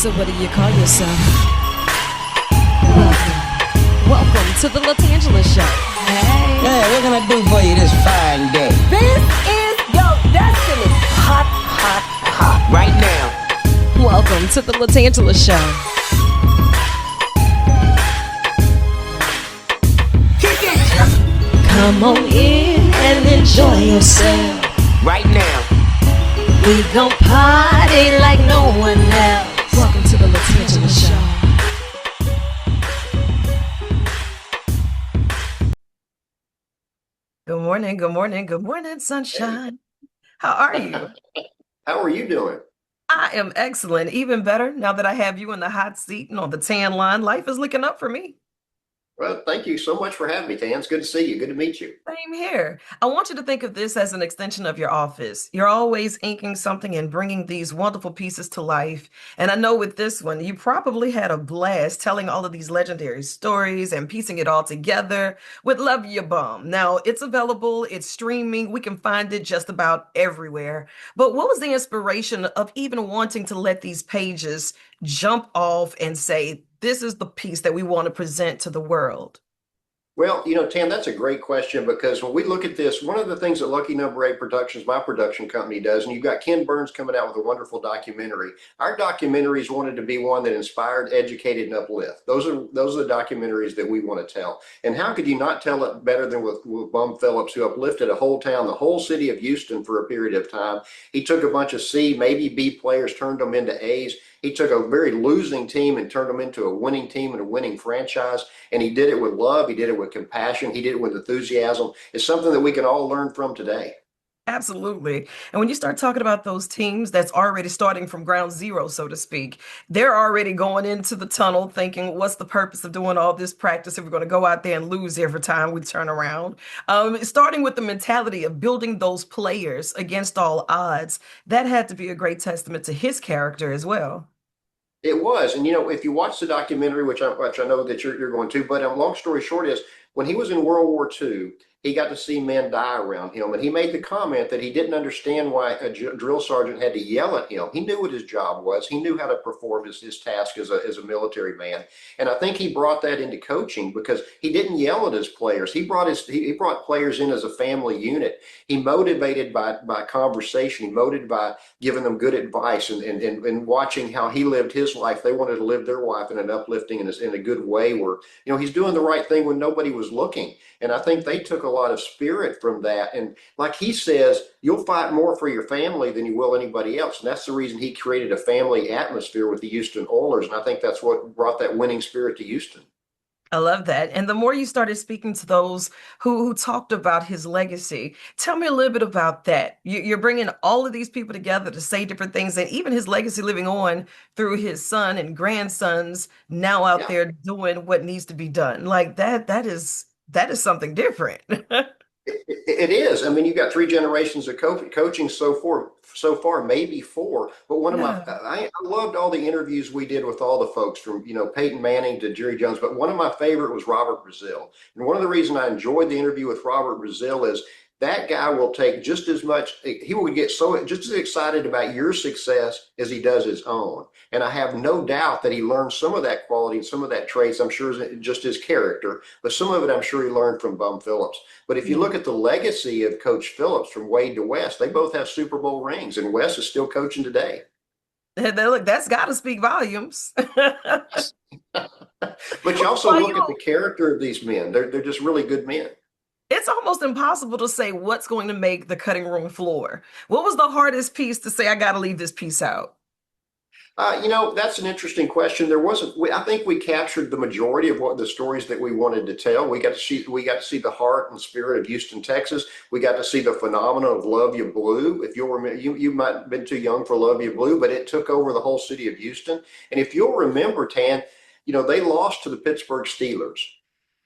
So what do you call yourself? Welcome to the LaTangela Show. Hey. Hey, what can I do for you this fine day? This is your destiny. Hot, hot, hot. Right now. Welcome to the LaTangela Show. Come on in and enjoy yourself. Right now. We gon' party like no one else. Welcome to the LaTangela Show. Good morning, good morning, good morning, sunshine. How are you? How are you doing? I am excellent, even better now that I have you in the hot seat and on the tan line. Life is looking up for me. Well, thank you so much for having me, Tan. It's good to see you. Good to meet you. Same here. I want you to think of this as an extension of your office. You're always inking something and bringing these wonderful pieces to life. And I know with this one, you probably had a blast telling all of these legendary stories and piecing it all together with Love Your Bum. Now, it's available, it's streaming, we can find it just about everywhere. But what was the inspiration of even wanting to let these pages jump off and say, this is the piece that we want to present to the world? Well, Tam, that's a great question because when we look at this, one of the things that Lucky Number 8 Productions, my production company, does, and you've got Ken Burns coming out with a wonderful documentary. Our documentaries wanted to be one that inspired, educated, and uplift. Those are the documentaries that we want to tell. And how could you not tell it better than with Bum Phillips, who uplifted a whole town, the whole city of Houston for a period of time. He took a bunch of C, maybe B players, turned them into A's. He took a very losing team and turned them into a winning team and a winning franchise. And he did it with love. He did it with compassion. He did it with enthusiasm. It's something that we can all learn from today. Absolutely. And when you start talking about those teams that's already starting from ground zero, so to speak, they're already going into the tunnel thinking, what's the purpose of doing all this practice if we're going to go out there and lose every time we turn around? Starting with the mentality of building those players against all odds, that had to be a great testament to his character as well. It was, and if you watch the documentary, which I know that you're going to, but long story short is when he was in World War II, he got to see men die around him, and he made the comment that he didn't understand why a drill sergeant had to yell at him. He knew what his job was. He knew how to perform his task as a military man, and I think he brought that into coaching because he didn't yell at his players. He brought players in as a family unit. He motivated by conversation. He motivated by giving them good advice and watching how he lived his life. They wanted to live their life in an uplifting and in a good way where he's doing the right thing when nobody was looking. And I think they took a lot of spirit from that. And like he says, you'll fight more for your family than you will anybody else. And that's the reason he created a family atmosphere with the Houston Oilers. And I think that's what brought that winning spirit to Houston. I love that. And the more you started speaking to those who talked about his legacy, tell me a little bit about that. You're bringing all of these people together to say different things, and even his legacy living on through his son and grandsons now out there doing what needs to be done. Like that is something different. It is. I mean, you've got 3 generations of coaching so far, maybe 4. But I loved all the interviews we did with all the folks from, Peyton Manning to Jerry Jones. But one of my favorite was Robert Brazile. And one of the reasons I enjoyed the interview with Robert Brazile is that guy will take just as much, he will get just as excited about your success as he does his own. And I have no doubt that he learned some of that quality and some of that traits, I'm sure, is just his character, but some of it I'm sure he learned from Bum Phillips. But if you look at the legacy of Coach Phillips from Wade to West, they both have Super Bowl rings, and West is still coaching today. Look, that's got to speak volumes. But you also look at the character of these men. They're just really good men. It's almost impossible to say what's going to make the cutting room floor. What was the hardest piece to say, I got to leave this piece out? That's an interesting question. I think we captured the majority of what the stories that we wanted to tell. We got to see the heart and spirit of Houston, Texas. We got to see the phenomenon of Love You Blue. If you'll remember, you might have been too young for Love You Blue, but it took over the whole city of Houston. And if you'll remember, Tan, they lost to the Pittsburgh Steelers.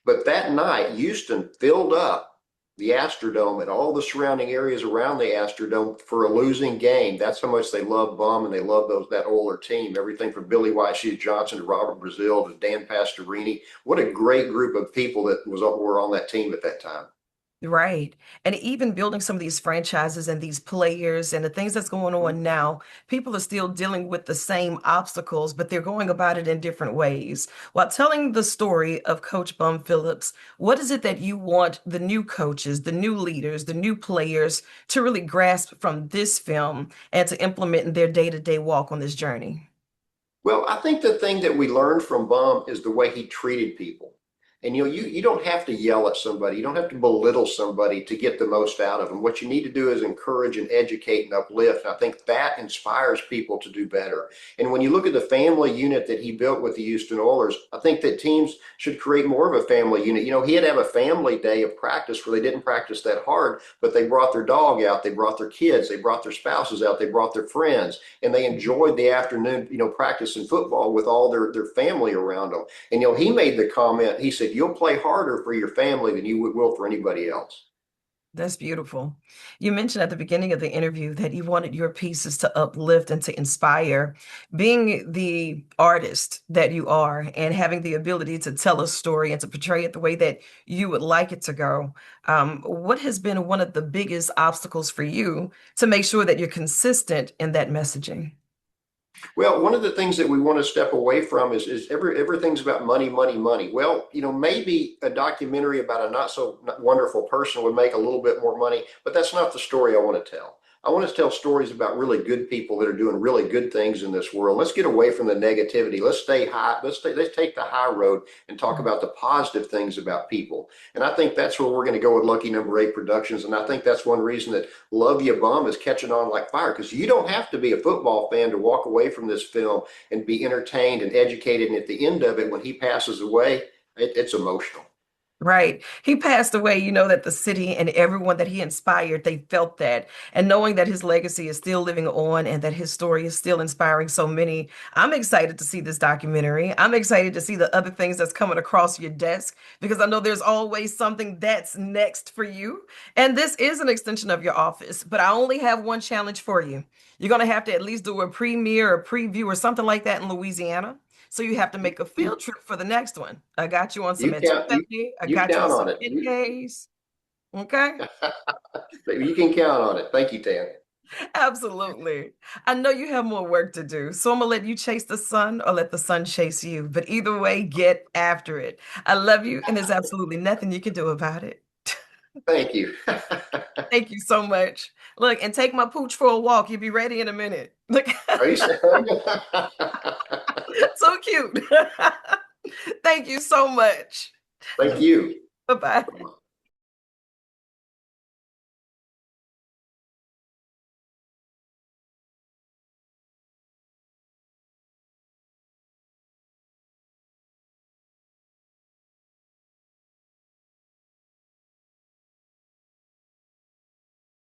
But that night, Houston filled up the Astrodome and all the surrounding areas around the Astrodome for a losing game. That's how much they love Bum and they love that Oiler team. Everything from Billy White, Sheet Johnson to Robert Brazile to Dan Pastorini. What a great group of people that were on that team at that time. Right. And even building some of these franchises and these players and the things that's going on now, people are still dealing with the same obstacles, but they're going about it in different ways. While telling the story of Coach Bum Phillips, what is it that you want the new coaches, the new leaders, the new players to really grasp from this film and to implement in their day-to-day walk on this journey? Well, I think the thing that we learned from Bum is the way he treated people. And you don't have to yell at somebody. You don't have to belittle somebody to get the most out of them. What you need to do is encourage and educate and uplift. And I think that inspires people to do better. And when you look at the family unit that he built with the Houston Oilers, I think that teams should create more of a family unit. He had to have a family day of practice where they didn't practice that hard, but they brought their dog out, they brought their kids, they brought their spouses out, they brought their friends, and they enjoyed the afternoon, practicing football with all their family around them. And he made the comment, he said, you'll play harder for your family than you will for anybody else. That's beautiful. You mentioned at the beginning of the interview that you wanted your pieces to uplift and to inspire. Being the artist that you are and having the ability to tell a story and to portray it the way that you would like it to go, what has been one of the biggest obstacles for you to make sure that you're consistent in that messaging? Well, one of the things that we want to step away from is everything's about money, money, money. Well, maybe a documentary about a not so wonderful person would make a little bit more money, but that's not the story I want to tell. I want to tell stories about really good people that are doing really good things in this world. Let's get away from the negativity. Let's stay high. Let's take the high road and talk about the positive things about people. And I think that's where we're going to go with Lucky Number 8 Productions. And I think that's one reason that Love Ya Bum is catching on like fire, because you don't have to be a football fan to walk away from this film and be entertained and educated. And at the end of it, when he passes away, it's emotional. Right. He passed away, that the city and everyone that he inspired, they felt that. And knowing that his legacy is still living on and that his story is still inspiring so many, I'm excited to see this documentary. I'm excited to see the other things that's coming across your desk because I know there's always something that's next for you. And this is an extension of your office, but I only have one challenge for you. You're going to have to at least do a premiere or preview or something like that in Louisiana. So you have to make a field trip for the next one. I got you on some You count you, etouffee. I you got you on count some on it. beignets. Okay? You can count on it. Thank you, Tan. Absolutely. I know you have more work to do. So I'm gonna let you chase the sun or let the sun chase you. But either way, get after it. I love you, and there's absolutely nothing you can do about it. Thank you. Thank you so much. Look, and take my pooch for a walk. You'll be ready in a minute. Look, Are you saying? so cute. Thank you so much. Thank you. Bye-bye.